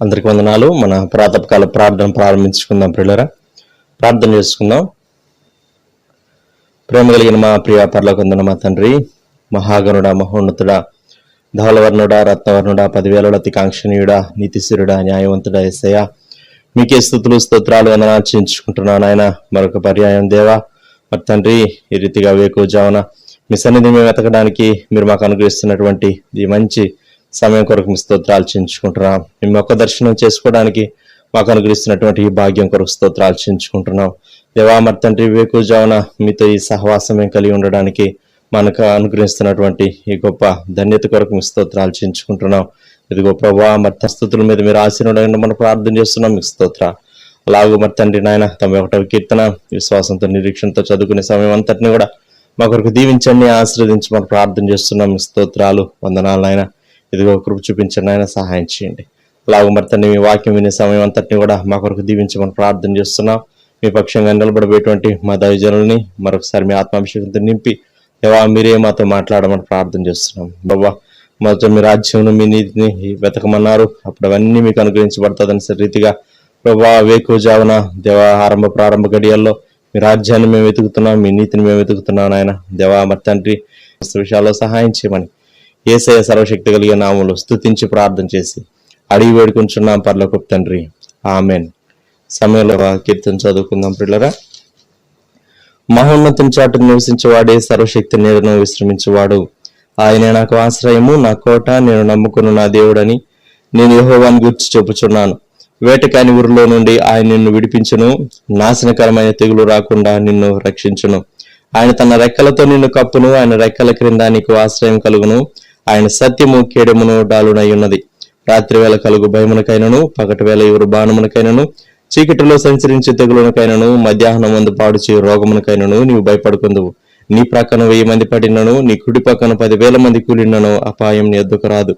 అందరికి వందనాలు. మన ప్రాతకాల ప్రార్థన ప్రారంభించుకుందాం. ప్రియులారా, ప్రార్థన చేసుకుందాం. ప్రేమ కలిగిన మా ప్రియ పరలోకమందున్న మా తండ్రి, మహాగణుడా, మహోన్నతుడా, ధవలవర్ణుడా, రత్నవర్ణుడా, 10,000 అతి కాంక్షణీయుడా, నీతిశిరుడా, న్యాయవంతుడా, యేసయ్యా, మీకే స్తుతులు స్తోత్రాలు వందనాలు చెల్లించుకుంటున్నాను. ఆయన మరొక పర్యాయం దేవా, మరి తండ్రి, ఈ రీతిగా వేకువజామున మీ సన్నిధి మేము వెతకడానికి మీరు మాకు అనుగ్రహిస్తున్నటువంటి ఈ మంచి సమయం కొరకు మీ స్తోత్రాలు చెల్లించుకుంటున్నాం. మేము ఒక్క దర్శనం చేసుకోవడానికి మాకు అనుగ్రహిస్తున్నటువంటి ఈ భాగ్యం కొరకు స్తోత్రాలు చెల్లించుకుంటున్నాం. దేవా, మరి తండ్రి, వేకువజామున మీతో ఈ సహవాసం మేము కలిగి ఉండడానికి మనకు అనుగ్రహిస్తున్నటువంటి ఈ గొప్ప ధన్యత కొరకు మీ స్తోత్రాలు చెల్లించుకుంటున్నాం. ఇదిగో ప్రభువా, మరి స్థుతుల మీద మీరు ఆశీర్వాదంగా మనం ప్రార్థన చేస్తున్నాం. మీకు స్తోత్ర. అలాగే మరి తండ్రి నాయన, 91వ కీర్తన విశ్వాసంతో నిరీక్షణతో చదువుకునే సమయం అంతటిని కూడా మా కొరకు దీవించండి, ఆశీర్వదించి మనం ప్రార్థన చేస్తున్నాం. మీ స్తోత్రాలు, వందనాలు నాయన. ఇదిగో కృప చూపించండి ఆయన, సహాయం చేయండి. అలాగే మరి తండ్రి, మీ వాక్యం వినే సమయం అంతటిని కూడా మా కొరకు దీవించమని ప్రార్థన చేస్తున్నాం. మీ పక్షంగా నిలబడబోయేటువంటి మా దైవజనుల్ని మరొకసారి మీ ఆత్మాభిషేకంతో నింపి దేవా, మీరే మాతో మాట్లాడమని ప్రార్థన చేస్తున్నాం. బాబా, మొదట మీ రాజ్యం మీ నీతిని వెతకమన్నారు, అప్పుడు అవన్నీ మీకు అనుగ్రహించబడుతుందని రీతిగా ప్రభా, వేకువజామున దేవా, ప్రారంభ గడియల్లో మీ రాజ్యాన్ని మేము వెతుకుతున్నాం, మీ నీతిని మేము వెతుకుతున్నాం ఆయన. దేవా, మరి తండ్రి, విషయాల్లో సహాయం చేయమని యేసయ్య సర్వశక్తి కలిగిన నామములో స్తుతించి ప్రార్థన చేసి అడిగి వేడుకుంటున్నాం పరలోకపు తండ్రి, ఆమెన్. సమయంలో కీర్తన చదువుకుందాం. పిల్లరా, మహోన్నతం చాటు నివసించేవాడే సర్వశక్తి నీడను విశ్రమించేవాడు. ఆయనే నాకు ఆశ్రయము, నా కోట, నేను నమ్ముకున్న నా దేవుడని నేను యెహోవాను గూర్చి చెప్పుచున్నాను. వేటకాని ఊరిలో నుండి ఆయన నిన్ను విడిపించును, నాశనకరమైన తెగులు రాకుండా నిన్ను రక్షించును. ఆయన తన రెక్కలతో నిన్ను కప్పును, ఆయన రెక్కల క్రింద నీకు ఆశ్రయం కలుగును. ఆయన సత్యము కేడమును డాలునై ఉన్నది. రాత్రి వేళ కలుగు భయమునకైనను, పగటి వేళ ఎవరు బాణమునకైనను, చీకటిలో సంచరించే తెగులునకైనను, మధ్యాహ్నం మందు పాడు చేయు రోగమునకైనను నీవు భయపడుకుందువు. నీ ప్రక్కన 1000 మంది పడినను, నీ కుడి పక్కన 10,000 మంది కూలినను అపాయం నీ ఎద్దుకు రాదు.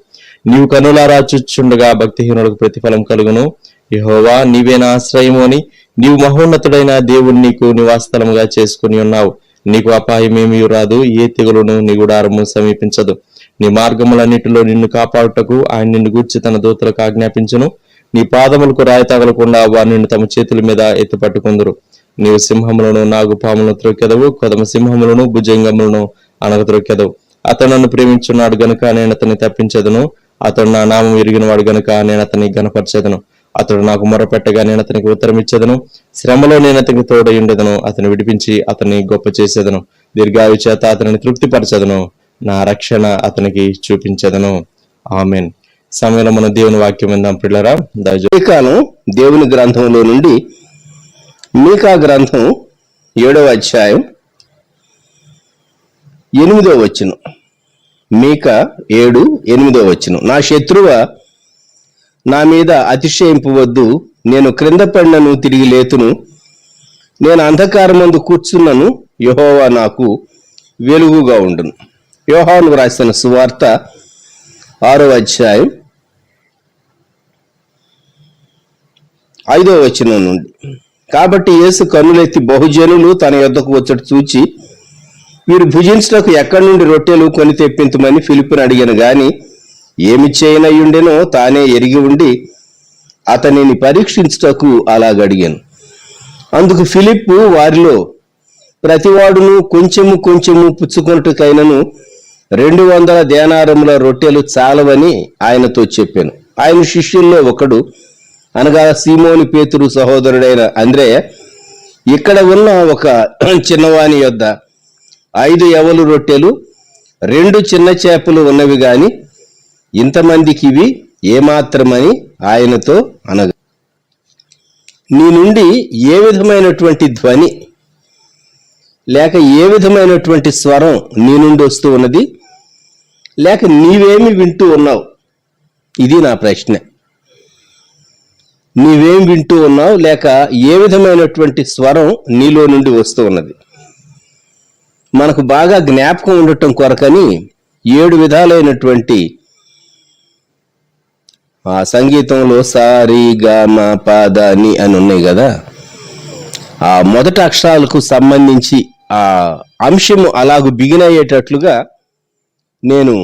నీవు కనులారా చూచుండగా భక్తిహీనులకు ప్రతిఫలం కలుగును. యెహోవా, నీవే నా ఆశ్రయము అని నీవు మహోన్నతుడైన దేవుని నీకు నివాసస్థలముగా చేసుకుని ఉన్నావు. నీకు అపాయమేమీ రాదు, ఏ తెగులును నీ గుడారము సమీపించదు. నీ మార్గములన్నిటిలో నిన్ను కాపాడుటకు ఆయన నిన్ను గూర్చి తన దూతలకు ఆజ్ఞాపించును. నీ పాదములకు రాయి తగలకుండా వారు నిన్ను తమ చేతుల మీద ఎత్తుపట్టుకుందరు. నీవు సింహములను, నాగుపాములను త్రొక్కెదవు, కొదమ సింహములను, భుజంగములను అనగత్రొక్కెదవు. అతను నన్ను ప్రేమించున్నాడు గనుక నేను అతన్ని తప్పించదును. అతడు నా నామం ఎరిగిన వాడు గనుక నేను అతన్ని గనపరచెదను. అతడు నాకు మొరపెట్టగా నేను అతనికి ఉత్తరం ఇచ్చేదను. శ్రమలో నేను అతనికి తోడయుండెదను. అతను విడిపించి అతన్ని గొప్ప చేసేదను. దీర్ఘాయు చేత అతనిని తృప్తిపరచెదను. నా రక్షణ అతనికి చూపించదను. ఆమెన్. సమయంలో మనం దేవుని వాక్యం విందాం. పిల్లరా, మీకాను దేవుని గ్రంథంలో నుండి మీకా గ్రంథం 7వ అధ్యాయం 8వ వచనం. మీకా 7:8 వచనం. నా శత్రువ, నా మీద అతిశయింపవద్దు. నేను క్రింద పడినను తిరిగి లేతును. నేను అంధకారమందు కూర్చున్నను, యెహోవా నాకు వెలుగుగా ఉండును. యోహాను రాసిన సువార్త 6వ అధ్యాయం 5వ వచనం నుండి. కాబట్టి యేసు కన్నులెత్తి బహుజనులు తన యొద్దకు వచ్చట చూచి, వీరు భుజించుటకు ఎక్కడి నుండి రొట్టెలు కొని తెప్పించమని ఫిలిప్పుని అడిగాను గాని ఏమి చేయనయ్యుండెనో తానే ఎరిగి ఉండి అతనిని పరీక్షించుటకు అలాగడిగాను. అందుకు ఫిలిప్పు వారిలో ప్రతివాడును కొంచెము కొంచెము పుచ్చుకొనుటకైనను 200 దేనారముల రొట్టెలు చాలవని ఆయనతో చెప్పాను. ఆయన శిష్యుల్లో ఒకడు, అనగా సీమోని పేతురు సహోదరుడైన అంద్రెయ, ఇక్కడ ఉన్న ఒక చిన్నవాని యొద్ద 5 యవలు రొట్టెలు 2 చిన్న చేపలు ఉన్నవి గాని ఇంతమందికి ఇవి ఏమాత్రమని ఆయనతో అనగా, నీ నుండి ఏ విధమైనటువంటి ధ్వని లేక ఏ విధమైనటువంటి స్వరం నీ నుండి వస్తూ ఉన్నది, లేక నీవేమి వింటూ ఉన్నావు? ఇది నా ప్రశ్న. నీవేం వింటూ ఉన్నావు, లేక ఏ విధమైనటువంటి స్వరం నీలో నుండి వస్తూ ఉన్నది? మనకు బాగా జ్ఞాపకం ఉండటం కొరకని 7 విధాలైనటువంటి ఆ సంగీతంలో సా రి గా మా పా దా ని అని ఉన్నాయి కదా, ఆ మొదటి అక్షరాలకు సంబంధించి ఆ అంశము అలాగూ బిగినయ్యేటట్లుగా నేను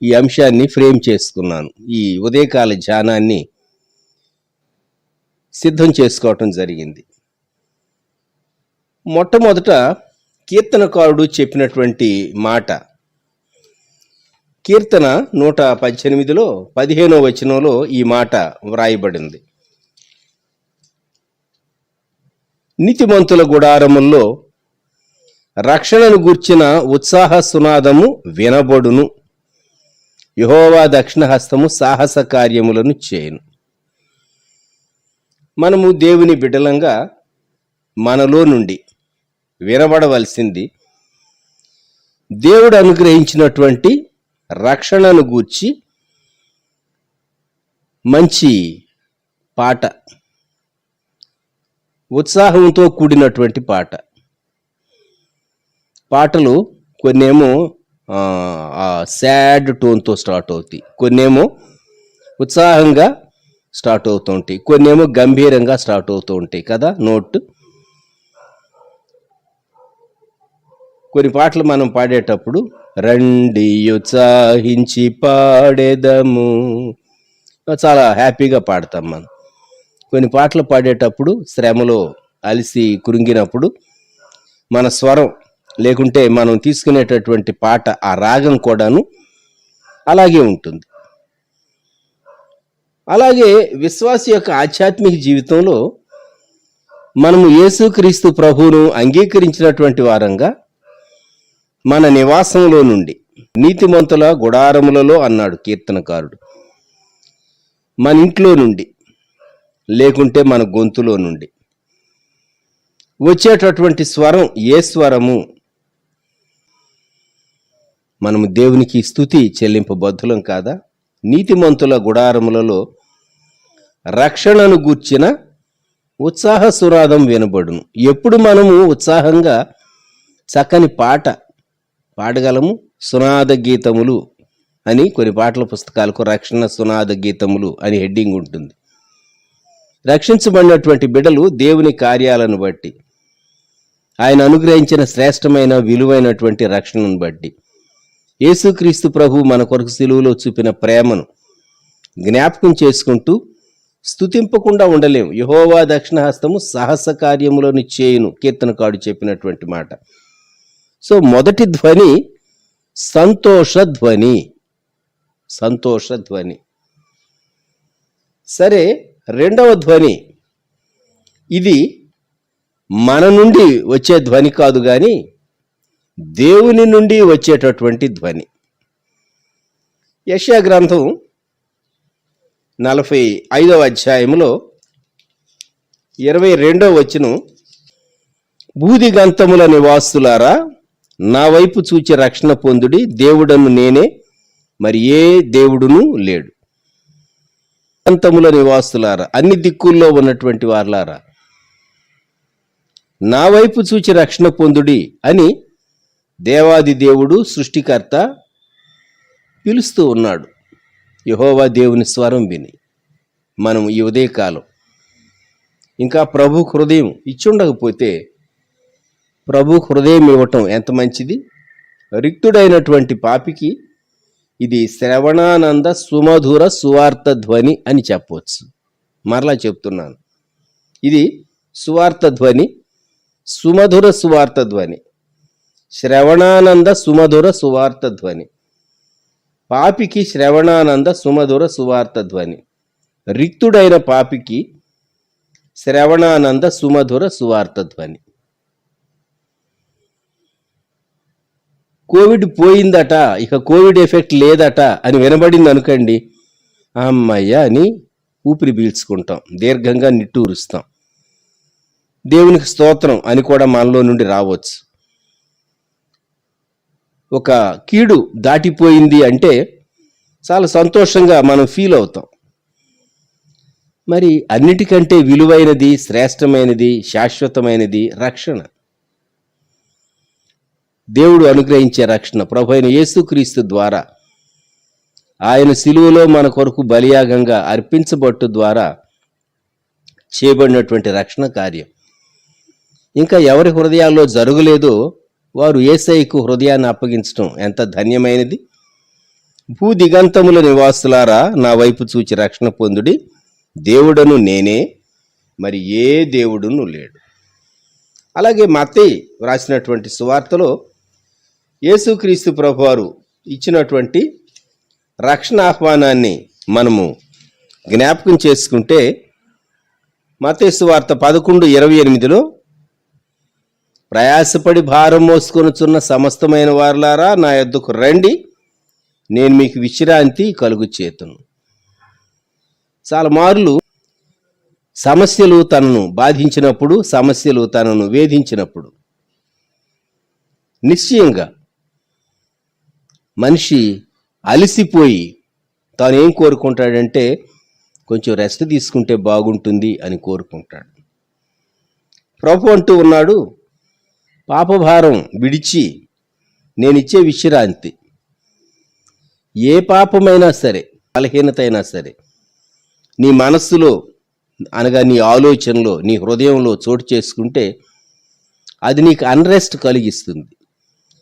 ఈ అంశాన్ని ఫ్రేమ్ చేసుకున్నాను. ఈ ఉదయకాల ధ్యానాన్ని సిద్ధం చేసుకోవటం జరిగింది. మొట్టమొదట కీర్తనకారుడు చెప్పినటువంటి మాట కీర్తన 118లో 15వ వచనంలో ఈ మాట వ్రాయబడింది. నీతిమంతుల గుడారముల్లో రక్షణను గూర్చిన ఉత్సాహ సునాదము వినబడును. యెహోవా దక్షిణహస్తము సాహస కార్యములను చేయును. మనము దేవుని బిడ్డలంగా మనలో నుండి వినబడవలసింది దేవుడు అనుగ్రహించినటువంటి రక్షణను గూర్చి మంచి పాట, ఉత్సాహంతో కూడినటువంటి పాటలు కొన్నేమో సాడ్ టోన్తో స్టార్ట్ అవుతాయి, కొన్నేమో ఉత్సాహంగా స్టార్ట్ అవుతూ ఉంటాయి, కొన్నేమో గంభీరంగా స్టార్ట్ అవుతూ ఉంటాయి కదా నోట్. కొన్ని పాటలు మనం పాడేటప్పుడు రండి ఉత్సాహించి పాడేదము చాలా హ్యాపీగా పాడతాం మనం. కొన్ని పాటలు పాడేటప్పుడు శ్రమలో అలసి కృంగినప్పుడు మన స్వరం లేకుంటే మనం తీసుకునేటటువంటి పాట ఆ రాగం కూడాను అలాగే ఉంటుంది. అలాగే విశ్వాసి యొక్క ఆధ్యాత్మిక జీవితంలో మనము యేసుక్రీస్తు ప్రభువును అంగీకరించినటువంటి వారంగా మన నివాసంలో నుండి నీతిమంతుల గుడారములలో అన్నాడు కీర్తనకారుడు, మన ఇంట్లో నుండి లేకుంటే మన గొంతులో నుండి వచ్చేటటువంటి స్వరం ఏ స్వరము? మనము దేవునికి స్తుతి చెల్లింపబద్ధులం కాదా? నీతిమంతుల గుడారములలో రక్షణను గూర్చిన ఉత్సాహ సునాదం వినబడును. ఎప్పుడు మనము ఉత్సాహంగా చక్కని పాట పాడగలము? సునాద గీతములు అని కొన్ని పాటల పుస్తకాలకు రక్షణ సునాద గీతములు అని హెడ్డింగ్ ఉంటుంది. రక్షించబడినటువంటి బిడ్డలు దేవుని కార్యాలను బట్టి, ఆయన అనుగ్రహించిన శ్రేష్టమైన విలువైనటువంటి రక్షణను బట్టి, యేసుక్రీస్తు ప్రభు మన కొరకు సిలువలో చూపిన ప్రేమను జ్ఞాపకం చేసుకుంటూ స్తుతింపకుండా ఉండలేము. యెహోవా దక్షిణహస్తము సాహస కార్యములను చేయును, కీర్తనకారుడు చెప్పినటువంటి మాట. సో మొదటి ధ్వని సంతోష ధ్వని, సంతోష ధ్వని. సరే, రెండవ ధ్వని ఇది మన నుండి వచ్చే ధ్వని కాదు కానీ దేవుని నుండి వచ్చేటటువంటి ధ్వని. యెషయా గ్రంథం 45వ అధ్యాయంలో 22వ వచనం, భూదిగంతముల నివాసులారా నా వైపు చూచి రక్షణ పొందుడి, దేవుడను నేనే, మరి ఏ దేవుడును లేడు. గంతముల నివాసులారా, అన్ని దిక్కుల్లో ఉన్నటువంటి వారులారా నా వైపు చూచి రక్షణ పొందుడి అని దేవాది దేవుడు సృష్టికర్త పిలుస్తూ ఉన్నాడు. యెహోవా దేవుని స్వరం విని మనం ఈ ఉదయకాలం ఇంకా ప్రభు హృదయం ఇచ్చుండకపోతే ప్రభు హృదయం ఇవ్వటం ఎంత మంచిది. రిక్తుడైనటువంటి పాపికి ఇది శ్రవణానంద సుమధుర సువార్త ధ్వని అని చెప్పవచ్చు. మరలా చెప్తున్నాను, ఇది సువార్త ధ్వని, సుమధుర సువార్త ధ్వని, శ్రవణానంద సుమధుర సువార్త ధ్వని. పాపికి శ్రవణానంద సుమధుర సువార్త ధ్వని, రిక్తుడైన పాపికి శ్రవణానంద సుమధుర సువార్త ధ్వని. కోవిడ్ పోయిందట, ఇక కోవిడ్ ఎఫెక్ట్ లేదట అని వినబడింది అనుకోండి, అమ్మయ్య అని ఊపిరి పీల్చుకుంటాం, దీర్ఘంగా నిట్టూరుస్తాం. దేవునికి స్తోత్రం అని కూడా మనలో నుండి రావచ్చు. ఒక కీడు దాటిపోయింది అంటే చాలా సంతోషంగా మనం ఫీల్ అవుతాం. మరి అన్నిటికంటే విలువైనది, శ్రేష్టమైనది, శాశ్వతమైనది రక్షణ. దేవుడు అనుగ్రహించే రక్షణ ప్రభువైన యేసుక్రీస్తు ద్వారా, ఆయన సిలువలో మన కొరకు బలియాగంగా అర్పించబట్టు ద్వారా చేయబడినటువంటి రక్షణ కార్యం ఇంకా ఎవరి హృదయాల్లో జరగలేదో వారు యేసయ్యకు హృదయాన్ని అప్పగించడం ఎంత ధన్యమైనది. భూదిగంతముల నివాసులారా నా వైపు చూచి రక్షణ పొందుడి, దేవుడను నేనే, మరి ఏ దేవుడును లేడు. అలాగే మత్తయి వ్రాసినటువంటి సువార్తలో యేసుక్రీస్తు ప్రభువారు ఇచ్చినటువంటి రక్షణ ఆహ్వానాన్ని మనము జ్ఞాపకం చేసుకుంటే మత్తయి సువార్త 11:28 ప్రయాసపడి భారం మోసుకొనుచున్న సమస్తమైన వారులారా నా యొద్దకు రండి, నేను మీకు విశ్రాంతి కలుగు చేతును. చాలా మార్లు సమస్యలు తనను బాధించినప్పుడు, సమస్యలు తనను వేధించినప్పుడు నిశ్చయంగా మనిషి అలసిపోయి తాను ఏం కోరుకుంటాడంటే కొంచెం రెస్ట్ తీసుకుంటే బాగుంటుంది అని కోరుకుంటాడు. ప్రభు అంటూ ఉన్నాడు, పాపభారం విడిచి నేనిచ్చే విశ్రాంతి. ఏ పాపమైనా సరే, బలహీనత అయినా సరే, నీ మనస్సులో అనగా నీ ఆలోచనలో, నీ హృదయంలో చోటు చేసుకుంటే అది నీకు అన్రెస్ట్ కలిగిస్తుంది,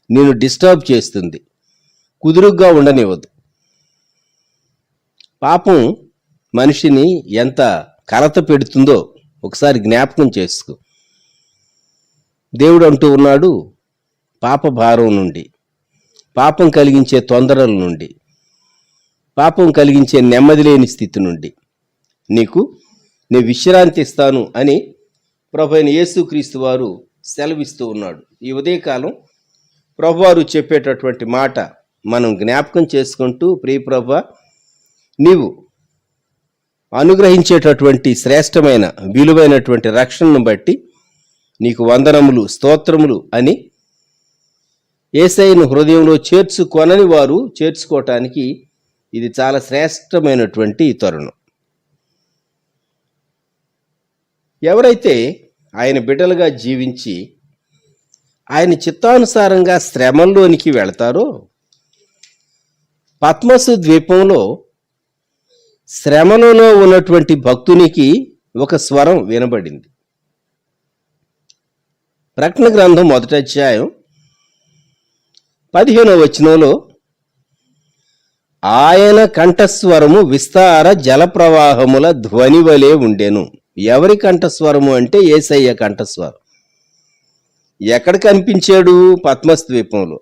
నేను డిస్టర్బ్ చేస్తుంది, కుదురుగ్గా ఉండనివ్వదు. పాపం మనిషిని ఎంత కలత పెడుతుందో ఒకసారి జ్ఞాపకం చేసుకో. దేవుడు అంటూ ఉన్నాడు, పాప భారం నుండి, పాపం కలిగించే తొందరల నుండి, పాపం కలిగించే నెమ్మది లేని స్థితి నుండి నీకు నేను విశ్రాంతి ఇస్తాను అని ప్రభువైన యేసుక్రీస్తు వారు సెలవిస్తూ ఉన్నాడు. ఈ ఉదయకాలం ప్రభువారు చెప్పేటటువంటి మాట మనం జ్ఞాపకం చేసుకుంటూ, ప్రియ ప్రభువా, నీవు అనుగ్రహించేటటువంటి శ్రేష్టమైన విలువైనటువంటి రక్షణను బట్టి నీకు వందనములు, స్తోత్రములు అని యేసయ్యను హృదయంలో చేర్చుకొనని వారు చేర్చుకోవటానికి ఇది చాలా శ్రేష్టమైనటువంటి తరుణం. ఎవరైతే ఆయన బిడ్డలుగా జీవించి ఆయన చిత్తానుసారంగా శ్రమల్లోనికి వెళతారో, పద్మసు ద్వీపంలో శ్రమలలో ఉన్నటువంటి భక్తునికి ఒక స్వరం వినబడింది. ప్రకటన గ్రంథం 1వ అధ్యాయం 15వ వచనంలో ఆయన కంఠస్వరము విస్తార జలప్రవాహముల ధ్వని వలె ఉండెను. ఎవరి కంఠస్వరము అంటే యేసయ్య కంఠస్వరం. ఎక్కడ కనిపించాడు? పద్మస్ ద్వీపంలో.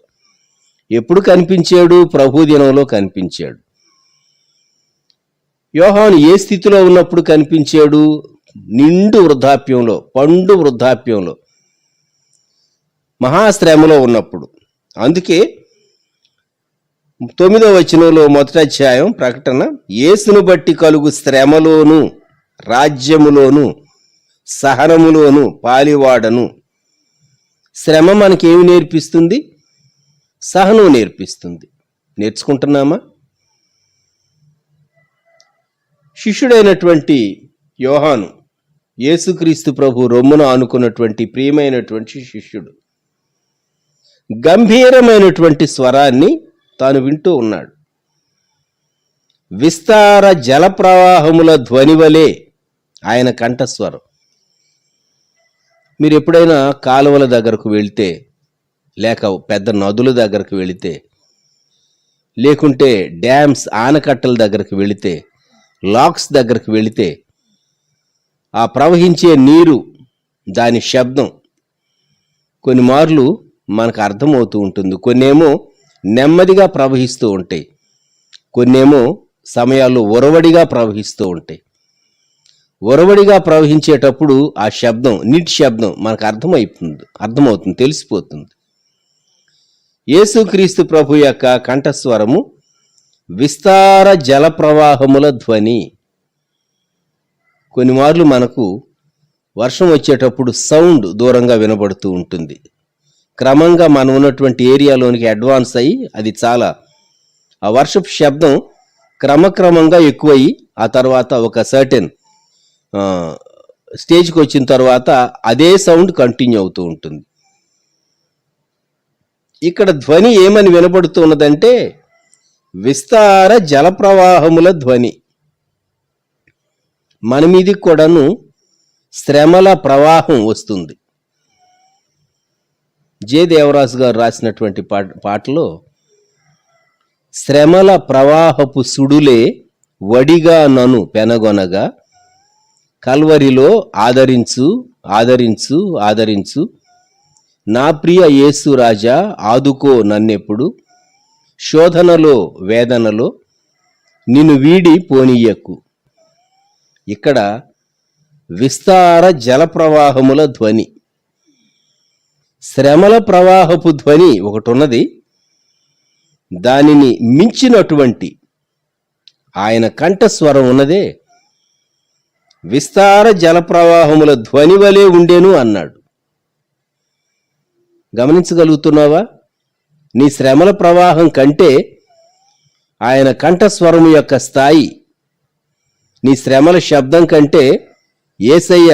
ఎప్పుడు కనిపించాడు? ప్రభు దినంలో కనిపించాడు. యోహాను ఏ స్థితిలో ఉన్నప్పుడు కనిపించాడు? నిండు వృద్ధాప్యంలో, పండు వృద్ధాప్యంలో, మహాశ్రమలో ఉన్నప్పుడు. అందుకే 9వ వచనంలో 1వ అధ్యాయం ప్రకటన, యేసును బట్టి కలుగు శ్రమలోను, రాజ్యములోను, సహనములోను పాలివాడను. శ్రమ మనకేమి నేర్పిస్తుంది? సహనం నేర్పిస్తుంది. నేర్చుకుంటున్నామా? శిష్యుడైనటువంటి యోహాను యేసుక్రీస్తు ప్రభు రొమ్మున ఆనుకున్నటువంటి ప్రియమైనటువంటి శిష్యుడు గంభీరమైనటువంటి స్వరాన్ని తాను వింటూ ఉన్నాడు. విస్తార జల ప్రవాహముల ధ్వని వలె ఆయన కంఠస్వరం. మీరు ఎప్పుడైనా కాలువల దగ్గరకు వెళితే, లేక పెద్ద నదుల దగ్గరకు వెళితే, లేకుంటే డ్యామ్స్ ఆనకట్టల దగ్గరకు వెళితే, లాక్స్ దగ్గరకు వెళితే, ఆ ప్రవహించే నీరు, దాని శబ్దం కొన్ని మార్లు మనకు అర్థమవుతూ ఉంటుంది. కొన్నేమో నెమ్మదిగా ప్రవహిస్తూ ఉంటాయి, కొన్నేమో సమయాల్లో ఒరవడిగా ప్రవహిస్తూ ఉంటాయి. ఒరవడిగా ప్రవహించేటప్పుడు ఆ శబ్దం, నీటి శబ్దం మనకు అర్థమవుతుంది, తెలిసిపోతుంది. యేసుక్రీస్తు ప్రభు యొక్క కంఠస్వరము విస్తార జల ప్రవాహముల ధ్వని. కొన్ని మార్లు మనకు వర్షం వచ్చేటప్పుడు సౌండ్ దూరంగా వినబడుతూ ఉంటుంది. క్రమంగా మనం ఉన్నటువంటి ఏరియాలోనికి అడ్వాన్స్ అయ్యి అది చాలా, ఆ వర్షపు శబ్దం క్రమక్రమంగా ఎక్కువయ్యి ఆ తర్వాత ఒక సర్టెన్ స్టేజ్కి వచ్చిన తర్వాత అదే సౌండ్ కంటిన్యూ అవుతూ ఉంటుంది. ఇక్కడ ధ్వని ఏమని వినబడుతున్నదంటే విస్తార జల ప్రవాహముల ధ్వని. మన మీదికి కూడాను శ్రమల ప్రవాహం వస్తుంది. జె దేవరాజు గారు రాసినటువంటి పాటలో శ్రమల ప్రవాహపు సుడులే వడిగా నను పెనగొనగా కల్వరిలో ఆదరించు ఆదరించు ఆదరించు, నా ప్రియ యేసు రాజా ఆదుకో నన్నెప్పుడు, శోధనలో వేదనలో నిన్ను వీడి పోనీయకు. ఇక్కడ విస్తార జల ప్రవాహముల ధ్వని, శ్రమల ప్రవాహపు ధ్వని ఒకటి ఉన్నది. దానిని మించినటువంటి ఆయన కంఠస్వరం ఉన్నదే విస్తార జల ప్రవాహముల ధ్వని వలె ఉండేను అన్నాడు. గమనించగలుగుతున్నావా? నీ శ్రమల ప్రవాహం కంటే ఆయన కంఠస్వరము యొక్క స్థాయి, నీ శ్రమల శబ్దం కంటే యేసయ్య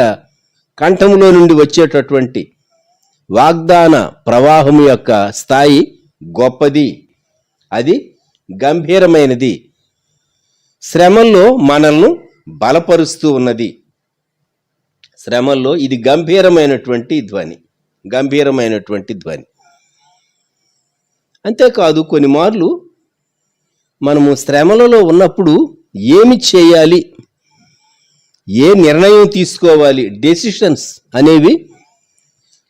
కంఠములో నుండి వచ్చేటటువంటి వాగ్దాన ప్రవాహము యొక్క స్థాయి గొప్పది, అది గంభీరమైనది. శ్రమల్లో మనల్ని బలపరుస్తూ ఉన్నది. శ్రమల్లో ఇది గంభీరమైనటువంటి ధ్వని, గంభీరమైనటువంటి ధ్వని. అంతేకాదు, కొన్ని మార్లు మనము శ్రమలలో ఉన్నప్పుడు ఏమి చేయాలి, ఏ నిర్ణయం తీసుకోవాలి, డెసిషన్స్ అనేవి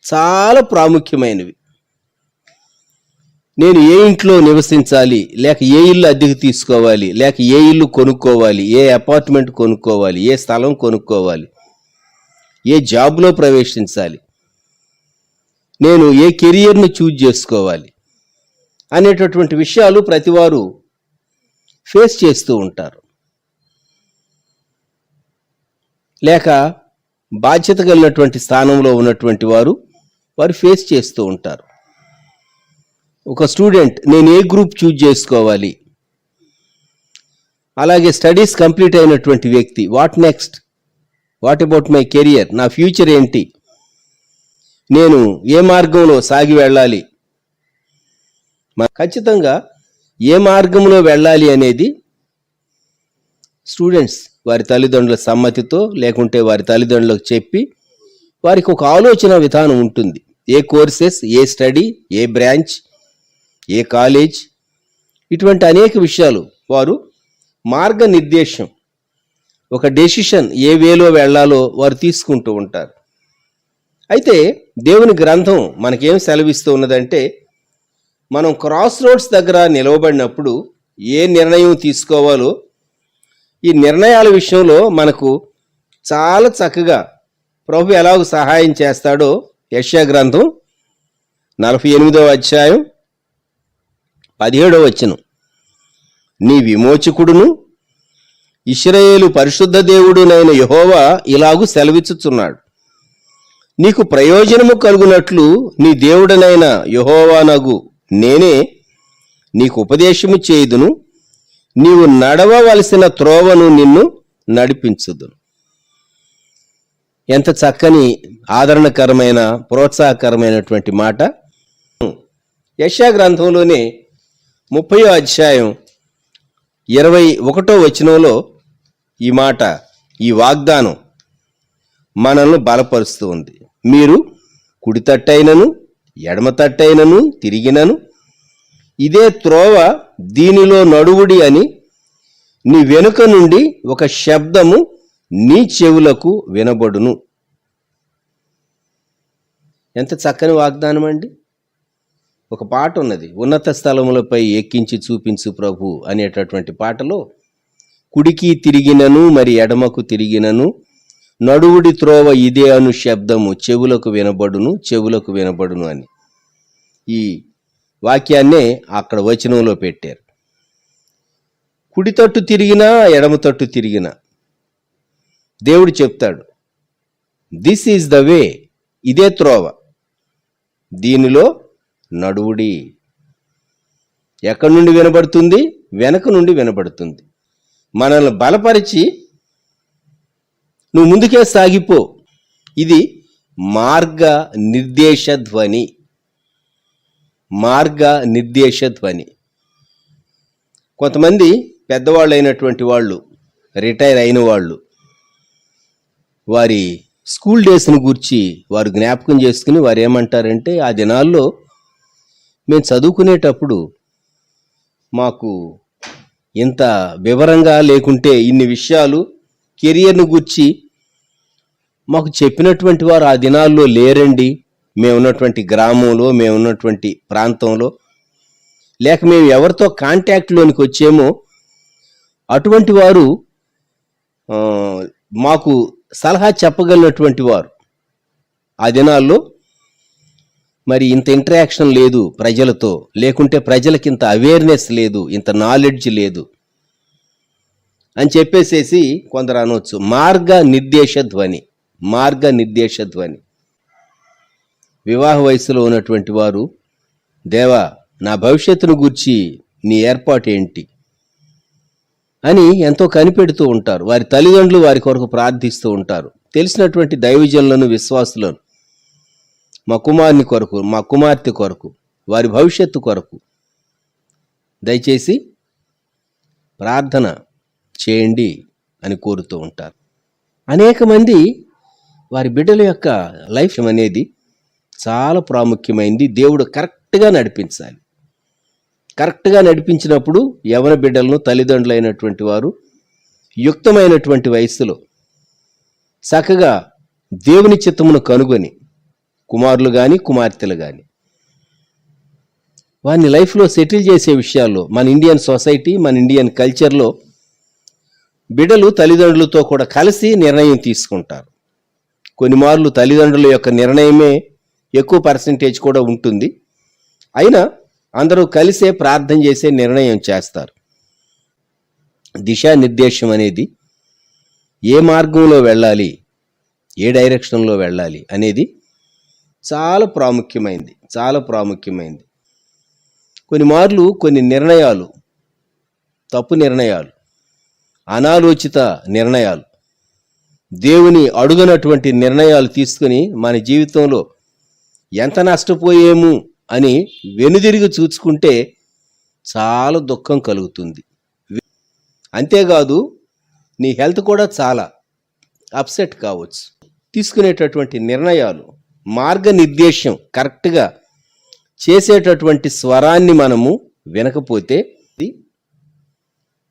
చాలా ప్రాముఖ్యమైనవి. నేను ఏ ఇంట్లో నివసించాలి, లేక ఏ ఇల్లు అద్దెకు తీసుకోవాలి, లేక ఏ ఇల్లు కొనుక్కోవాలి, ఏ అపార్ట్మెంట్ కొనుక్కోవాలి, ఏ స్థలం కొనుక్కోవాలి, ఏ జాబ్లో ప్రవేశించాలి, నేను ఏ కెరియర్ను చూజ్ చేసుకోవాలి అనేటటువంటి విషయాలు ప్రతివారు ఫేస్ చేస్తూ ఉంటారు. లేక బాధ్యత కలిగినటువంటి స్థానంలో ఉన్నటువంటి వారు ఫేస్ చేస్తూ ఉంటారు. ఒక స్టూడెంట్, నేను ఏ గ్రూప్ చూజ్ చేసుకోవాలి, అలాగే స్టడీస్ కంప్లీట్ అయినటువంటి వ్యక్తి, what next, what about my career, నా ఫ్యూచర్ ఏంటి, నేను ఏ మార్గంలో సాగి వెళ్ళాలి. ఖచ్చితంగా ఏ మార్గంలో వెళ్ళాలి అనేది స్టూడెంట్స్ వారి తల్లిదండ్రుల సమ్మతితో, లేకుంటే వారి తల్లిదండ్రులకు చెప్పి వారికి ఒక ఆలోచన విధానం ఉంటుంది. ఏ కోర్సెస్, ఏ స్టడీ, ఏ బ్రాంచ్, ఏ కాలేజ్, ఇటువంటి అనేక విషయాలు వారు మార్గనిర్దేశం, ఒక డెసిషన్ ఏ వేలో వెళ్ళాలో వారు తీసుకుంటూ ఉంటారు. అయితే దేవుని గ్రంథం మనకేం సెలవిస్తూ ఉన్నదంటే, మనం క్రాస్ రోడ్స్ దగ్గర నిలవబడినప్పుడు ఏ నిర్ణయం తీసుకోవాలో, ఈ నిర్ణయాల విషయంలో మనకు చాలా చక్కగా ప్రభు ఎలాగో సహాయం చేస్తాడో యెషయా గ్రంథం 48వ అధ్యాయం 17వ వచనం, నీ విమోచకుడును ఇశ్రాయేలు పరిశుద్ధ దేవుడునైన యెహోవా ఇలాగు సెలవిచ్చుచున్నాడు, నీకు ప్రయోజనము కలుగునట్లు నీ దేవుడనైన యెహోవానగు నేనే నీకు ఉపదేశము చేయుదును, నీవు నడవవలసిన త్రోవను నిన్ను నడిపించుదును. ఎంత చక్కని ఆదరణకరమైన ప్రోత్సాహకరమైనటువంటి మాట. యెషయా గ్రంథంలోనే 30వ అధ్యాయం 21వ వచనంలో ఈ మాట, ఈ వాగ్దానం మనల్ని బలపరుస్తూ ఉంది. మీరు కుడి తట్టైనను ఎడమ తట్టైనను తిరిగినను ఇదే త్రోవ, దీనిలో నడువుడి అని నీ వెనుక నుండి ఒక శబ్దము నీ చెవులకు వినబడును. ఎంత చక్కని వాగ్దానం అండి. ఒక పాట ఉన్నది, ఉన్నత స్థలములపై ఎక్కించి చూపించు ప్రభు అనేటటువంటి పాటలో, కుడికి తిరిగినను మరి ఎడమకు తిరిగినను నడువుడి త్రోవ ఇదే అను శబ్దము చెవులకు వినబడును, చెవులకు వినబడును అని ఈ వాక్యాన్నే అక్కడ వచనంలో పెట్టారు. కుడి తట్టు తిరిగినా ఎడమ తట్టు తిరిగినా దేవుడు చెప్తాడు, దిస్ ఈజ్ ద వే, ఇదే త్రోవ, దీనిలో నడువుడి. ఎక్కడి నుండి వినబడుతుంది? వెనక నుండి వినబడుతుంది. మనల్ని బలపరిచి నువ్వు ముందుకే సాగిపో. ఇది మార్గ నిర్దేశ ధ్వని, మార్గ నిర్దేశ ధ్వని. కొంతమంది పెద్దవాళ్ళు అయినటువంటి వాళ్ళు, రిటైర్ అయిన వాళ్ళు, వారి స్కూల్ డేస్ని గూర్చి వారు జ్ఞాపకం చేసుకుని వారు ఏమంటారంటే, ఆ దినాల్లో మేము చదువుకునేటప్పుడు మాకు ఇంత వివరంగా లేకుంటే ఇన్ని విషయాలు కెరియర్ను గూర్చి మాకు చెప్పినటువంటి వారు ఆ దినాల్లో లేరండి. మేమున్నటువంటి గ్రామంలో, మేమున్నటువంటి ప్రాంతంలో, లేక మేము ఎవరితో కాంటాక్ట్లోనికి వచ్చేమో అటువంటి వారు మాకు సలహా చెప్పగలిగినటువంటి వారు ఆ దినాల్లో మరి ఇంత ఇంటరాక్షన్ లేదు ప్రజలతో, లేకుంటే ప్రజలకి ఇంత అవేర్నెస్ లేదు, ఇంత నాలెడ్జ్ లేదు అని చెప్పేసేసి కొందరు అనవచ్చు. మార్గ నిర్దేశ ధ్వని. వివాహ వయసులో ఉన్నటువంటి వారు, దేవా నా భవిష్యత్తును గూర్చి నీ ఏర్పాటు ఏంటి అని ఎంతో కనిపెడుతూ ఉంటారు. వారి తల్లిదండ్రులు వారి కొరకు ప్రార్థిస్తూ ఉంటారు. తెలిసినటువంటి దైవజనులను, విశ్వాసులను, మా కుమారుని కొరకు, మా కుమార్తె కొరకు, వారి భవిష్యత్తు కొరకు దయచేసి ప్రార్థన చేయండి అని కోరుతూ ఉంటారు. అనేక మంది వారి బిడ్డల యొక్క లైఫ్ అనేది చాలా ప్రాముఖ్యమైంది. దేవుడు కరెక్ట్గా నడిపించాలి. కరెక్ట్గా నడిపించినప్పుడు యవన బిడ్డలను తల్లిదండ్రులైనటువంటి వారు యుక్తమైనటువంటి వయస్సులో చక్కగా దేవుని చిత్తమును కనుగొని, కుమారులు కానీ కుమార్తెలు కానీ, వారిని లైఫ్లో సెటిల్ చేసే విషయాల్లో మన ఇండియన్ సొసైటీ, మన ఇండియన్ కల్చర్లో బిడ్డలు తల్లిదండ్రులతో కూడా కలిసి నిర్ణయం తీసుకుంటారు. కొన్ని మార్లు తల్లిదండ్రుల యొక్క నిర్ణయమే ఎక్కువ పర్సెంటేజ్ కూడా ఉంటుంది. అయినా అందరూ కలిసే ప్రార్థన చేసే నిర్ణయం చేస్తారు. దిశానిర్దేశం అనేది ఏ మార్గంలో వెళ్ళాలి, ఏ డైరెక్షన్లో వెళ్ళాలి అనేది చాలా ప్రాముఖ్యమైంది. కొన్ని మార్లు కొన్ని నిర్ణయాలు, తప్పు నిర్ణయాలు, అనాలోచిత నిర్ణయాలు, దేవుని అడుగునటువంటి నిర్ణయాలు తీసుకుని మన జీవితంలో ఎంత నష్టపోయేము అని వెనుదిరిగి చూసుకుంటే చాలా దుఃఖం కలుగుతుంది. అంతేకాదు నీ హెల్త్ కూడా చాలా అప్సెట్ కావచ్చు. తీసుకునేటటువంటి నిర్ణయాలు, మార్గనిర్దేశం కరెక్ట్గా చేసేటటువంటి స్వరాన్ని మనము వినకపోతే,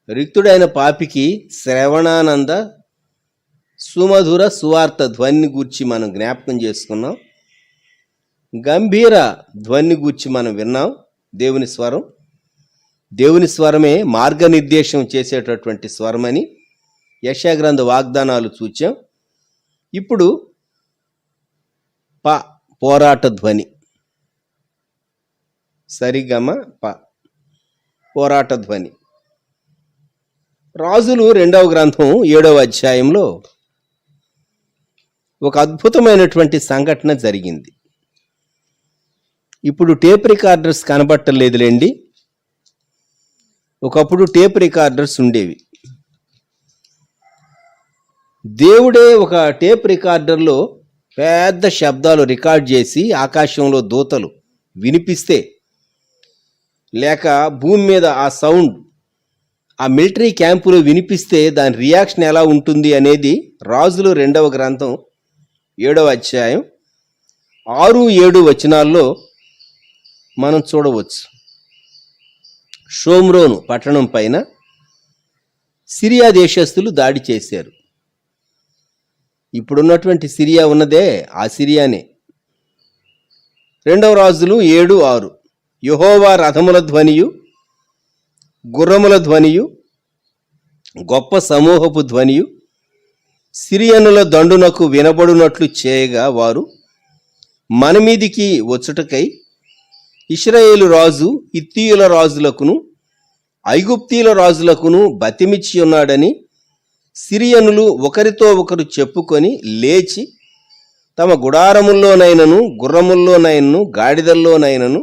రిక్తుడైన పాపికి శ్రవణానంద సుమధుర సువార్త ధ్వని గూర్చి మనం జ్ఞాపకం చేసుకున్నాం. గంభీర ధ్వని గూర్చి మనం విన్నాం. దేవుని స్వరమే మార్గనిర్దేశం చేసేటటువంటి స్వరమని యెషయా గ్రంథ వాగ్దానాలు చూచాం. ఇప్పుడు పోరాట ధ్వని, సరిగమ పోరాట ధ్వని. రాజులు 2వ గ్రంథం 7వ అధ్యాయంలో ఒక అద్భుతమైనటువంటి సంఘటన జరిగింది. ఇప్పుడు టేప్ రికార్డర్స్ కనబట్టలేదులేండి. ఒకప్పుడు టేప్ రికార్డర్స్ ఉండేవి. దేవుడే ఒక టేప్ రికార్డర్లో పెద్ద శబ్దాలు రికార్డ్ చేసి ఆకాశంలో దూతలు వినిపిస్తే, లేక భూమి మీద ఆ సౌండ్ ఆ మిలిటరీ క్యాంపులో వినిపిస్తే దాని రియాక్షన్ ఎలా ఉంటుంది అనేది రాజులు 2వ గ్రంథం 7వ అధ్యాయం 6-7 వచనాల్లో మనం చూడవచ్చు. షోమ్రోను పట్టణం పైన సిరియా దేశస్థులు దాడి చేశారు. ఇప్పుడున్నటువంటి సిరియా ఉన్నదే ఆ సిరియానే. 2వ రాజులు 7:6 యెహోవా రథముల ధ్వనియు, గుర్రముల ధ్వనియు, గొప్ప సమూహపు ధ్వనియు సిరియనుల దండునకు వినబడునట్లు చేయగా, వారు మన మీదికి వచ్చుటకై ఇశ్రాయేలు రాజు హిత్తీయుల రాజులకును ఐగుప్తీయుల రాజులకును బతిమిచ్చి ఉన్నాడని సిరియనులు ఒకరితో ఒకరు చెప్పుకొని లేచి తమ గుడారముల్లోనైనను, గుర్రముల్లోనైనను, గాడిదల్లోనైనను,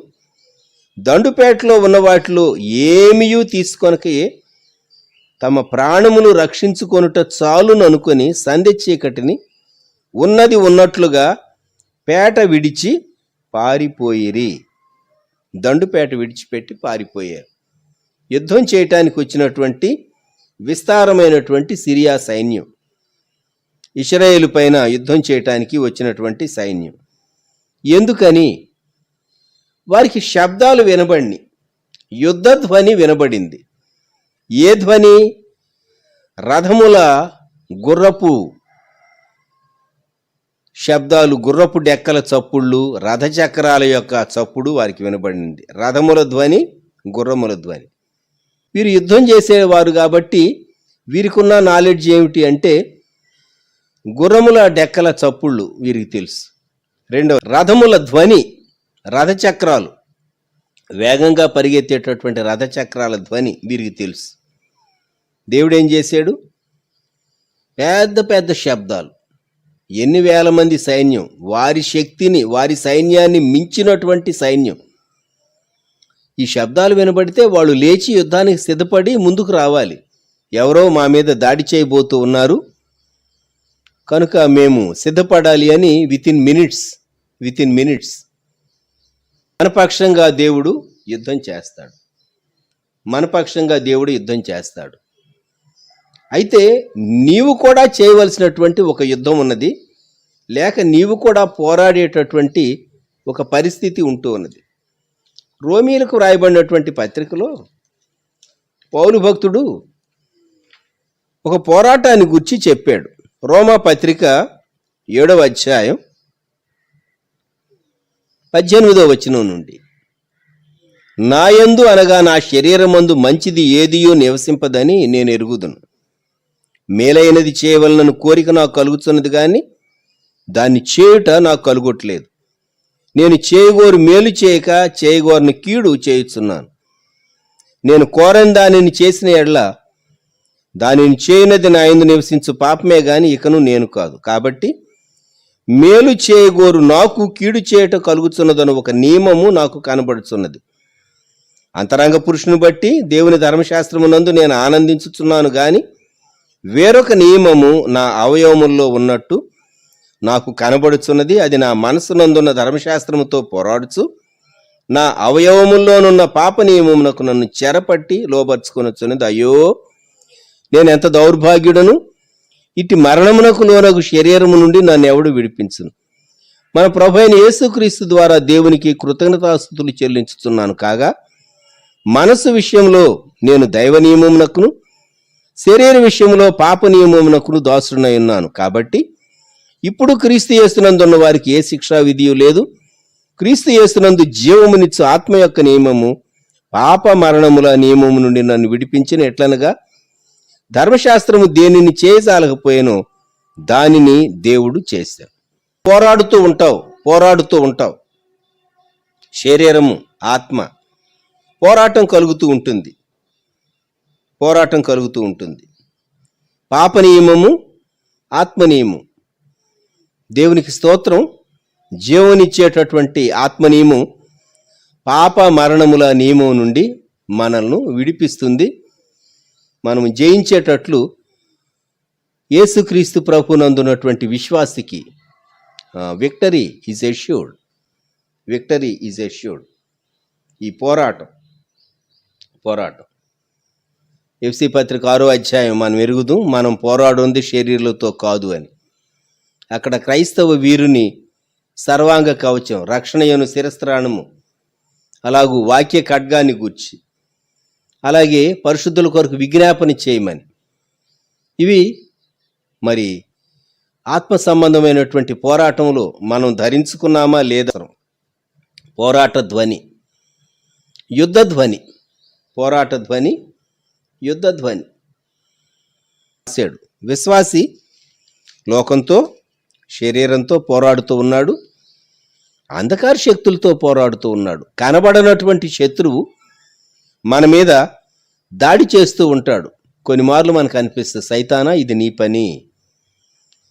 దండుపేటలో ఉన్న వాటిలో ఏమీయూ తీసుకొనకయే తమ ప్రాణమును రక్షించుకొనుట చాలును అనుకొని సంధ్య చీకటిని ఉన్నది ఉన్నట్లుగా పేట విడిచి పారిపోయిరి. దండుపేట విడిచిపెట్టి పారిపోయారు. యుద్ధం చేయటానికి వచ్చినటువంటి విస్తారమైనటువంటి సిరియా సైన్యం, ఇశ్రాయేలు పైన యుద్ధం చేయటానికి వచ్చినటువంటి సైన్యం. ఎందుకని? వారికి శబ్దాలు వినబడి, యుద్ధ ధ్వని వినబడింది. ఏ ధ్వని? రథముల గుర్రపు శబ్దాలు, గుర్రపు డెక్కల చప్పుళ్ళు, రథచక్రాల యొక్క చప్పుడు వారికి వినబడింది. రథముల ధ్వని, గుర్రముల ధ్వని. వీరు యుద్ధం చేసేవారు కాబట్టి వీరికున్న నాలెడ్జ్ ఏమిటి అంటే గుర్రముల డెక్కల చప్పుళ్ళు వీరికి తెలుసు. రెండవ, రథముల ధ్వని, రథచక్రాలు, వేగంగా పరిగెత్తేటటువంటి రథచక్రాల ధ్వని వీరికి తెలుసు. దేవుడు ఏం చేశాడు? పెద్ద పెద్ద శబ్దాలు, ఎన్ని వేల మంది సైన్యం, వారి శక్తిని, వారి సైన్యాన్ని మించినటువంటి సైన్యం. ఈ శబ్దాలు వినబడితే వాళ్ళు లేచి యుద్ధానికి సిద్ధపడి ముందుకు రావాలి. ఎవరో మా మీద దాడి చేయబోతూ ఉన్నారు కనుక మేము సిద్ధపడాలి అని విత్ ఇన్ మినిట్స్ మన పక్షంగా దేవుడు యుద్ధం చేస్తాడు. అయితే నీవు కూడా చేయవలసినటువంటి ఒక యుద్ధం ఉన్నది, లేక నీవు కూడా పోరాడేటటువంటి ఒక పరిస్థితి ఉంటూ ఉన్నది. రోమీలకు వ్రాయబడినటువంటి పత్రికలో పౌలు భక్తుడు ఒక పోరాటాన్ని గురించి చెప్పాడు. రోమా పత్రిక 7వ అధ్యాయం 18వ వచనం నుండి, నాయందు అనగా నా శరీరమందు మంచిది ఏదియో నివసింపదని నేను ఎరుగుదును. మేలైనది చేయవలనను కోరిక నాకు కలుగుతున్నది కానీ దాన్ని చేయుట నాకు కలుగట్లేదు. నేను చేయగోరు మేలు చేయక చేయగోరని కీడు చేయుచున్నాను. నేను కోరని దానిని చేసిన ఎడల దానిని చేయనది నా యందు నివసించు పాపమే గాని ఇకను నేను కాదు. కాబట్టి మేలు చేయగోరు నాకు కీడు చేయట కలుగుతున్నదని ఒక నియమము నాకు కనబడుచున్నది. అంతరంగ పురుషుని బట్టి దేవుని ధర్మశాస్త్రమునందు నేను ఆనందించుచున్నాను గాని వేరొక నియమము నా అవయవముల్లో ఉన్నట్టు నాకు కనబడుచున్నది. అది నా మనసునందున్న ధర్మశాస్త్రముతో పోరాడుచు నా అవయవముల్లోనున్న పాప నియమమునకు నన్ను చెరపట్టి లోబర్చుకొనొచ్చున్నది. అయ్యో, నేను ఎంత దౌర్భాగ్యుడను! ఇట్టి మరణమునకు లోనగు శరీరము నుండి నన్ను ఎవడు విడిపించును? మన ప్రభు అయిన యేసుక్రీస్తు ద్వారా దేవునికి కృతజ్ఞతాస్తుతులు చెల్లించుతున్నాను. కాగా మనసు విషయంలో నేను దైవ నియమమునకును, శరీర విషయంలో పాప నియమమునకును దాసుడనై ఉన్నాను. కాబట్టి ఇప్పుడు క్రీస్తు యేసునందున్న వారికి ఏ శిక్షా విధియు లేదు. క్రీస్తు యేసునందు జీవమునిచ్చు ఆత్మ యొక్క నియమము పాప మరణముల నియమము నుండి నన్ను విడిపించిన ఎట్లనగా ధర్మశాస్త్రము దేనిని చేయజాలకపోయానో దానిని దేవుడు చేశాడు. పోరాడుతూ ఉంటావు. శరీరము, ఆత్మ పోరాటం కలుగుతూ ఉంటుంది. పాప నియమము, ఆత్మ నియమం. దేవునికి స్తోత్రం. జీవనిచ్చేటటువంటి ఆత్మ నియమం పాప మరణముల నియమం నుండి మనల్ని విడిపిస్తుంది. మనము జయించేటట్లు యేసుక్రీస్తు ప్రభునందున్నటువంటి విశ్వాసికి విక్టరీ ఈజ్ ఎష్యూర్డ్. ఈ పోరాటం ఎఫ్సి పత్రిక 6వ అధ్యాయం మనం ఎరుగుదాం. మనం పోరాడుంది శరీరులతో కాదు అని. అక్కడ క్రైస్తవ వీరుని సర్వాంగ కవచం, రక్షణయను శిరస్త్రాణము, అలాగూ వాక్య ఖడ్గాన్ని గూర్చి, అలాగే పరిశుద్ధుల కొరకు విజ్ఞాపన చేయమని, ఇవి మరి ఆత్మ సంబంధమైనటువంటి పోరాటంలో మనం ధరించుకున్నామా లేదా? పోరాట ధ్వని, యుద్ధ ధ్వని, పోరాట ధ్వని, యుద్ధ ధ్వని. విశ్వాసి లోకంతో, శరీరంతో పోరాడుతూ ఉన్నాడు, అంధకార శక్తులతో పోరాడుతూ ఉన్నాడు. కనబడనటువంటి శత్రువు మన మీద దాడి చేస్తూ ఉంటాడు. కొన్ని మార్లు మనకు అనిపిస్తుంది, సైతానా ఇది నీ పని,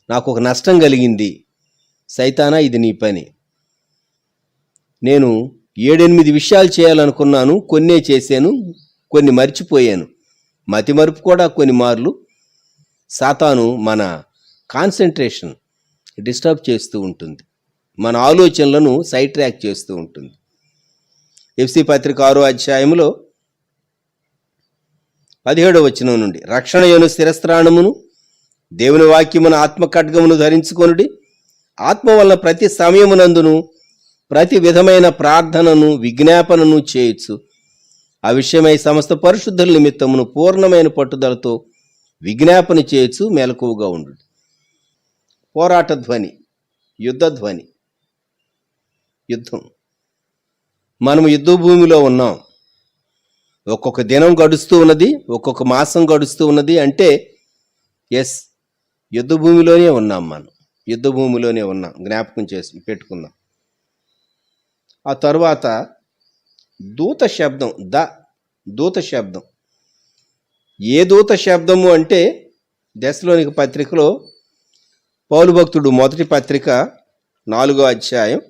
నాకు ఒక నష్టం కలిగింది, సైతానా ఇది నీ పని. నేను 7-8 విషయాలు చేయాలనుకున్నాను, కొన్నే చేశాను, కొన్ని మర్చిపోయాను. మతిమరుపు కూడా కొన్ని మార్లు సాతాను మన కాన్సన్ట్రేషన్ డిస్టర్బ్ చేస్తూ ఉంటుంది, మన ఆలోచనలను సైడ్ ట్రాక్ చేస్తూ ఉంటుంది. ఎఫ్సి పత్రిక 6వ అధ్యాయంలో 17వ వచనం నుండి, రక్షణయను శిరస్త్రాణమును దేవుని వాక్యమును ఆత్మ ఖడ్గమును ధరించుకొనుడి. ఆత్మ వలన ప్రతి సమయమునందును ప్రతి విధమైన ప్రార్థనను విజ్ఞాపనను చేయొచ్చు. ఆ విషయమై సమస్త పరిశుద్ధుల నిమిత్తమును పూర్ణమైన పట్టుదలతో విజ్ఞాపన చేయొచ్చు. మెలకువగా ఉండు. పోరాట ధ్వని, యుద్ధధ్వని. యుద్ధం. మనము యుద్ధ భూమిలో ఉన్నాం. ఒక్కొక్క దినం గడుస్తూ ఉన్నది, ఒక్కొక్క మాసం గడుస్తూ ఉన్నది. అంటే ఎస్, యుద్ధ భూమిలోనే ఉన్నాం. మనం యుద్ధ భూమిలోనే ఉన్నాం. జ్ఞాపకం చేసి పెట్టుకుందాం. ఆ తరువాత దూత శబ్దం, దూత శబ్దం. ఏ దూత శబ్దము అంటే దెస్సలోనిక పత్రికలో పౌలు భక్తుడు మొదటి పత్రిక 4వ అధ్యాయం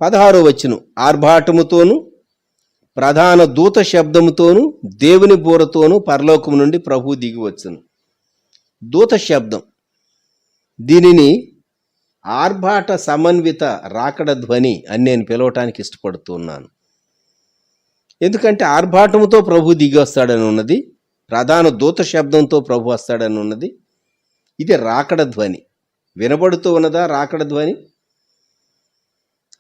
16వ వచనం, ఆర్భాటముతోను ప్రధాన దూత శబ్దముతోను దేవుని బూరతోను పరలోకము నుండి ప్రభువు దిగి వచ్చును. దూత శబ్దం, దీనిని ఆర్భాట సమన్విత రాకడ ధ్వని అని నేను పిలవటానికి ఇష్టపడుతున్నాను. ఎందుకంటే ఆర్భాటముతో ప్రభు దిగి వస్తాడని ఉన్నది, ప్రధాన దూత శబ్దంతో ప్రభు వస్తాడని ఉన్నది. ఇది రాకడ ధ్వని. వినబడుతూ ఉన్నదా రాకడ ధ్వని?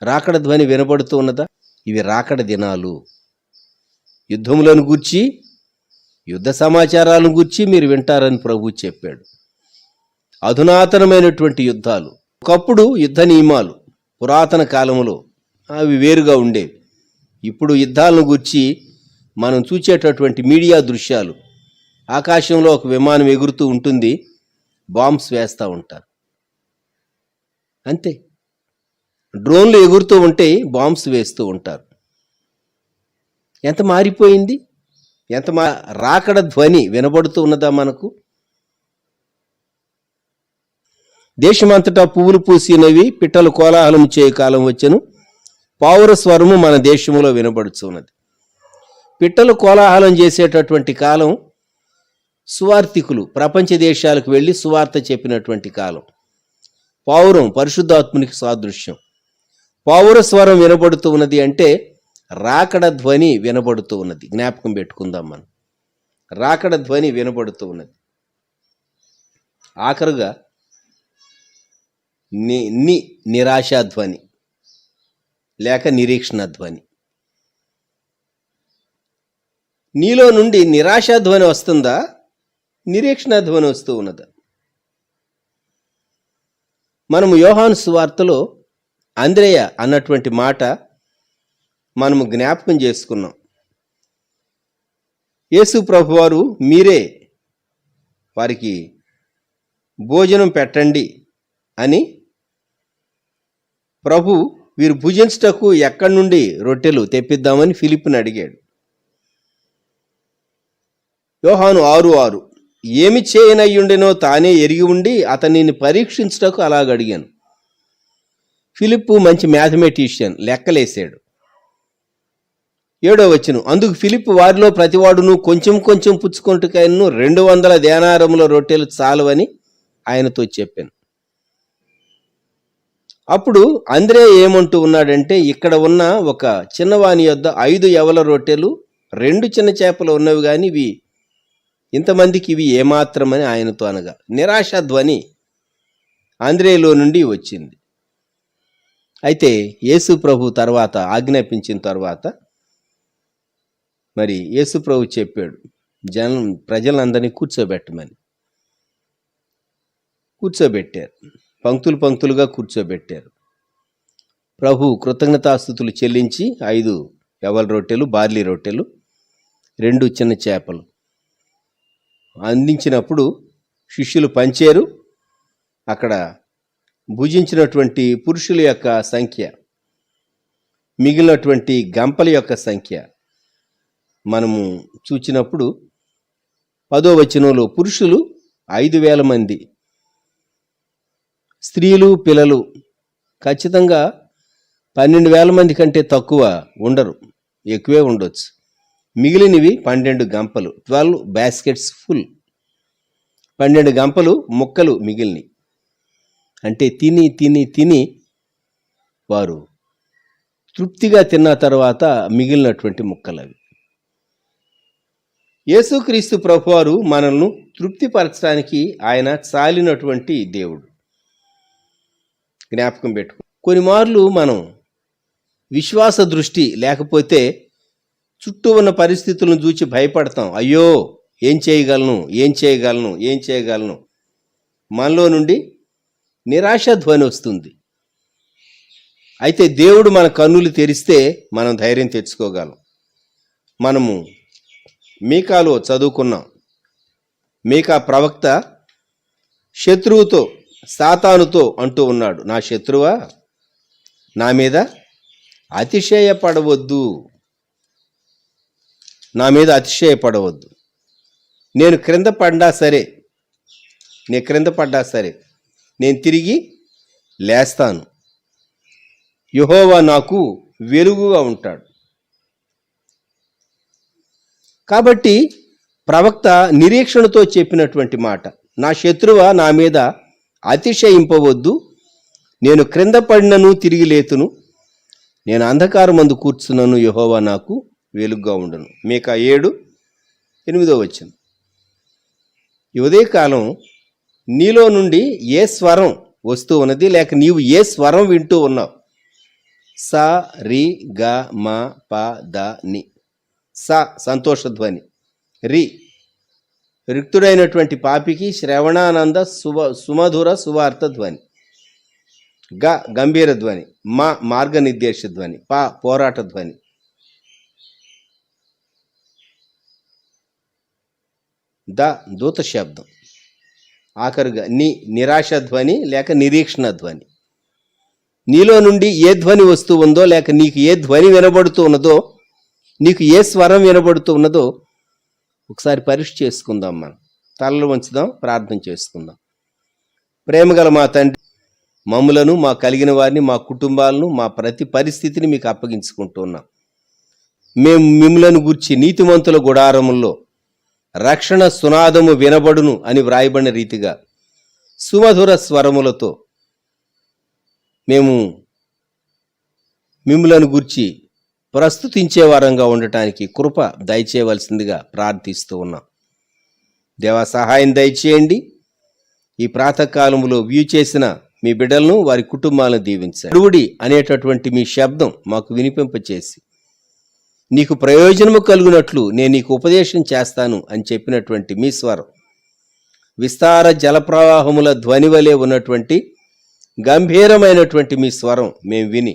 రాకడ ధ్వని వినబడుతూ ఉన్నదా? ఇవి రాకడ దినాలు. యుద్ధములను గూర్చి, యుద్ధ సమాచారాలను గూర్చి మీరు వింటారని ప్రభు చెప్పాడు. అధునాతనమైనటువంటి యుద్ధాలు. ఒకప్పుడు యుద్ధ నియమాలు పురాతన కాలంలో అవి వేరుగా ఉండేవి. ఇప్పుడు యుద్ధాలను గూర్చి మనం చూసేటటువంటి మీడియా దృశ్యాలు, ఆకాశంలో ఒక విమానం ఎగురుతూ ఉంటుంది, బాంబ్స్ వేస్తూ ఉంటారు. అంతే. డ్రోన్లు ఎగురుతూ ఉంటే బాంబ్స్ వేస్తూ ఉంటారు. ఎంత మారిపోయింది! రాకడ ధ్వని వినబడుతూ ఉన్నదా మనకు? దేశమంతటా పువ్వులు పూసినవి, పిట్టలు కోలాహలం చేయు కాలం వచ్చెను, పావుర స్వరము మన దేశంలో వినబడుచున్నది. పిట్టలు కోలాహలం చేసేటటువంటి కాలం సువార్థికులు ప్రపంచ దేశాలకు వెళ్ళి సువార్త చెప్పినటువంటి కాలం. పావురం పరిశుద్ధాత్మునికి సాదృశ్యం. పావుర స్వరం వినబడుతూ ఉన్నది అంటే రాకడ ధ్వని వినబడుతూ ఉన్నది. జ్ఞాపకం పెట్టుకుందాం మనం. రాకడ ధ్వని వినబడుతూ ఉన్నది. ఆఖరుగా నిరాశా ధ్వని లేక నిరీక్షణ ధ్వని. నీలో నుండి నిరాశా ధ్వని వస్తుందా, నిరీక్షణ ధ్వని వస్తూ ఉన్నదా? మనము యోహాను సువార్తలో అంద్రేయ అన్నటువంటి మాట మనము జ్ఞాపకం చేసుకున్నాం. యేసు ప్రభువారు మీరే వారికి భోజనం పెట్టండి అని ప్రభు వీరు భుజించుటకు ఎక్కడి నుండి రొట్టెలు తెప్పిద్దామని ఫిలిప్పుని అడిగాడు. యోహాను 6:6, ఏమి చేయనయ్యుండెనో తానే ఎరిగి ఉండి అతనిని పరీక్షించుటకు అలాగడిగాను. ఫిలిప్పు మంచి మ్యాథమెటీషియన్, లెక్కలేసాడు. 7వ వచనం, అందుకు ఫిలిప్పు వారిలో ప్రతివాడును కొంచెం కొంచెం పుచ్చుకొంటుకైనను 200 దేనారముల రొట్టెలు చాలవని ఆయనతో చెప్పాను. అప్పుడు అంద్రే ఏమంటూ ఉన్నాడంటే, ఇక్కడ ఉన్న ఒక చిన్నవాని యొద్ద 5 యవల రొట్టెలు 2 చిన్న చేపలు ఉన్నవి, కానీ ఇవి ఇంతమందికి ఇవి ఏమాత్రమని ఆయనతో అనగా నిరాశ ధ్వని అంద్రేలో నుండి వచ్చింది. అయితే యేసు ప్రభు తర్వాత ఆజ్ఞాపించిన తర్వాత మరి యేసు ప్రభు చెప్పాడు, ప్రజలందరినీ కూర్చోబెట్టమని. కూర్చోబెట్టారు. పంక్తులు పంక్తులుగా కూర్చోబెట్టారు. ప్రభు కృతజ్ఞతాస్తుతులు చెల్లించి 5 యవల రొట్టెలు, బార్లీ రొట్టెలు, 2 చిన్న చేపలు అందించినప్పుడు శిష్యులు పంచారు. అక్కడ భుజించినటువంటి పురుషుల యొక్క సంఖ్య, మిగిలినటువంటి గంపల యొక్క సంఖ్య మనము చూచినప్పుడు 10వ వచనంలో పురుషులు 5,000 మంది, స్త్రీలు పిల్లలు ఖచ్చితంగా 12,000 మంది కంటే తక్కువ ఉండరు, ఎక్కువే ఉండొచ్చు. మిగిలినవి 12 గంపలు, 12 బాస్కెట్స్ ఫుల్. 12 గంపలు ముక్కలు మిగిలినవి. అంటే తిని తిని తిని వారు తృప్తిగా తిన్న తర్వాత మిగిలినటువంటి ముక్కలు అవి. యేసుక్రీస్తు ప్రభువారు మనల్ని తృప్తిపరచడానికి ఆయన చాలినటువంటి దేవుడు. జ్ఞాపకం పెట్టుకో. కొన్ని మార్లు మనం విశ్వాస దృష్టి లేకపోతే చుట్టూ ఉన్న పరిస్థితులను చూచి భయపడతాం. అయ్యో ఏం చేయగలను, ఏం చేయగలను, ఏం చేయగలను. మనలో నుండి నిరాశ ధ్వని వస్తుంది. అయితే దేవుడు మన కన్నులు తెరిస్తే మనం ధైర్యం తెచ్చుకోగలం. మనము మీకాలో చదువుకున్నాం. మీకా ప్రవక్త శత్రువుతో, సాతానుతో అంటూ ఉన్నాడు, నా శత్రువా, నా మీద అతిశయపడవద్దు, నా మీద అతిశయపడవద్దు. నేను క్రింద పడ్డా సరే, నేను తిరిగి లేస్తాను. యెహోవా నాకు వెలుగుగా ఉంటాడు. కాబట్టి ప్రవక్త నిరీక్షణతో చెప్పినటువంటి మాట, నా శత్రువా, నా మీద అతిశయింపవద్దు, నేను క్రింద పడినను తిరిగి లేతును, నేను అంధకారమందు కూర్చున్నాను, యెహోవా నాకు వెలుగుగా ఉండును. మీకా 7:8. ఈ ఉదయకాలం నీలో నుండి ఏ స్వరం వస్తూ ఉన్నది, లేక నీవు ఏ స్వరం వింటూ ఉన్నావు? స రి గ మ ప ద ని. స సంతోషధ్వని, రి రిక్తుడైనటువంటి పాపికి శ్రవణానంద సుమధుర సువార్త ధ్వని, గ గంభీర ధ్వని, మ మార్గనిర్దేశ ధ్వని, ప పోరాట ధ్వని, ద దూత శబ్దం, ఆఖరుగా ని నిరాశ ధ్వని లేక నిరీక్షణ ధ్వని. నీలో నుండి ఏ ధ్వని వస్తూ ఉందో, లేక నీకు ఏ ధ్వని వినబడుతూ ఉన్నదో, నీకు ఏ స్వరం వినబడుతూ ఉన్నదో ఒకసారి పరీక్ష చేసుకుందాం. మనం తలలు వంచుదాం, ప్రార్థన చేసుకుందాం. ప్రేమగల మా తండ్రి, మమ్ములను, మా కలిగిన వారిని, మా కుటుంబాలను, మా ప్రతి పరిస్థితిని మీకు అప్పగించుకుంటున్నాం. మేము మిమ్ములను గూర్చి నీతిమంతుల గుడారముల్లో రక్షణ సునాదము వినబడును అని వ్రాయబడిన రీతిగా సుమధుర స్వరములతో మేము మిమ్ములను గూర్చి ప్రస్తుతించే వారంగా ఉండటానికి కృప దయచేయవలసిందిగా ప్రార్థిస్తూ ఉన్నాం. దేవా, సహాయం దయచేయండి. ఈ ప్రాతకాలంలో వ్యూ చేసిన మీ బిడ్డలను, వారి కుటుంబాలను దీవించండి. అడుగుడి అనేటటువంటి మీ శబ్దం మాకు వినిపింపచేసి, నీకు ప్రయోజనము కలుగునట్లు నేను నీకు ఉపదేశం చేస్తాను అని చెప్పినటువంటి మీ స్వరం, విస్తార జలప్రవాహముల ధ్వని వలె ఉన్నటువంటి గంభీరమైనటువంటి మీ స్వరం మేము విని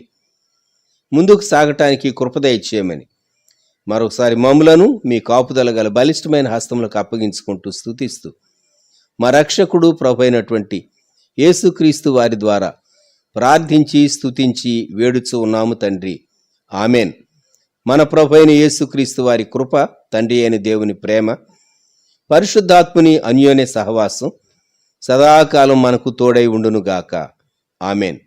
ముందుకు సాగటానికి కృపదయ చేయమని మరొకసారి మమ్ములను మీ కాపుదల గల బలిష్టమైన హస్తములకు అప్పగించుకుంటూ స్తుతిస్తూ మా రక్షకుడు ప్రభు అయినటువంటి యేసుక్రీస్తు వారి ద్వారా ప్రార్థించి స్తుతించి వేడుచు ఉన్నాము తండ్రి, ఆమెన్. మన ప్రభు అయిన యేసుక్రీస్తు వారి కృప, తండ్రి అయిన దేవుని ప్రేమ, పరిశుద్ధాత్ముని అన్యోన్య సహవాసం సదాకాలం మనకు తోడై ఉండునుగాక. ఆమెన్.